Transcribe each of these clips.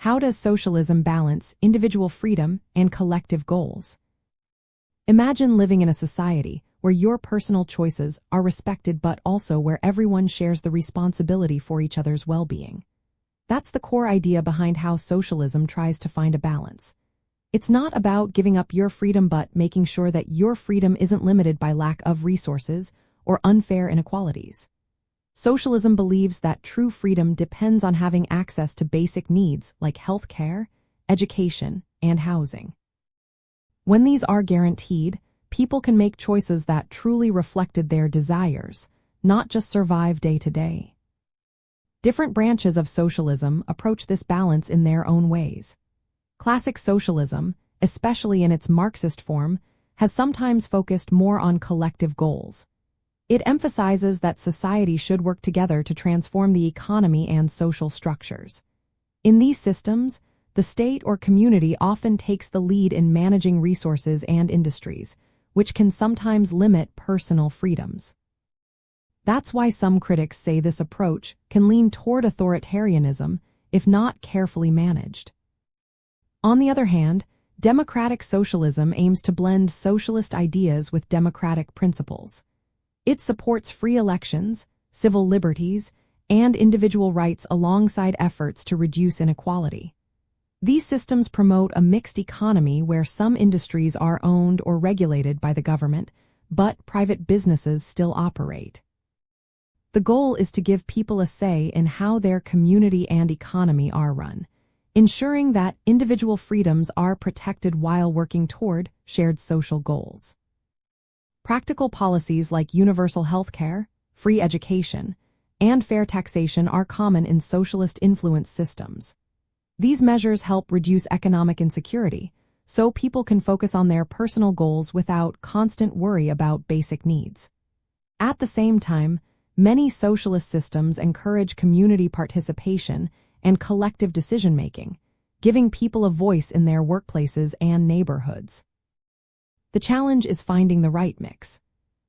How does socialism balance individual freedom and collective goals? Imagine living in a society where your personal choices are respected but also where everyone shares the responsibility for each other's well-being. That's the core idea behind how socialism tries to find a balance. It's not about giving up your freedom but making sure that your freedom isn't limited by lack of resources or unfair inequalities. Socialism believes that true freedom depends on having access to basic needs like health care, education, and housing. When these are guaranteed, people can make choices that truly reflected their desires, not just survive day to day. Different branches of socialism approach this balance in their own ways. Classic socialism, especially in its Marxist form, has sometimes focused more on collective goals. It emphasizes that society should work together to transform the economy and social structures. In these systems, the state or community often takes the lead in managing resources and industries, which can sometimes limit personal freedoms. That's why some critics say this approach can lean toward authoritarianism if not carefully managed. On the other hand, democratic socialism aims to blend socialist ideas with democratic principles. It supports free elections, civil liberties, and individual rights alongside efforts to reduce inequality. These systems promote a mixed economy where some industries are owned or regulated by the government, but private businesses still operate. The goal is to give people a say in how their community and economy are run, ensuring that individual freedoms are protected while working toward shared social goals. Practical policies like universal health care, free education, and fair taxation are common in socialist-influenced systems. These measures help reduce economic insecurity, so people can focus on their personal goals without constant worry about basic needs. At the same time, many socialist systems encourage community participation and collective decision-making, giving people a voice in their workplaces and neighborhoods. The challenge is finding the right mix.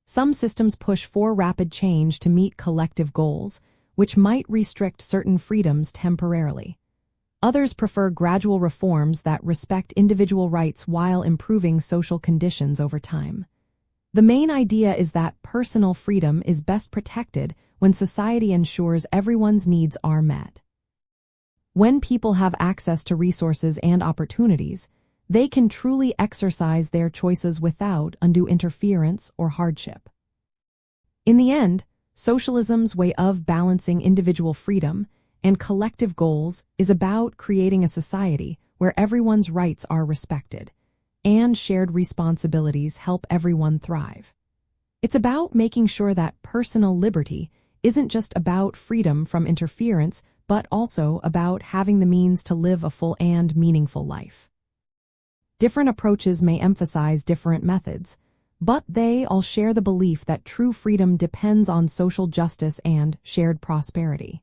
Some systems push for rapid change to meet collective goals, which might restrict certain freedoms temporarily. Others prefer gradual reforms that respect individual rights while improving social conditions over time. The main idea is that personal freedom is best protected when society ensures everyone's needs are met. When people have access to resources and opportunities, they can truly exercise their choices without undue interference or hardship. In the end, socialism's way of balancing individual freedom and collective goals is about creating a society where everyone's rights are respected and shared responsibilities help everyone thrive. It's about making sure that personal liberty isn't just about freedom from interference, but also about having the means to live a full and meaningful life. Different approaches may emphasize different methods, but they all share the belief that true freedom depends on social justice and shared prosperity.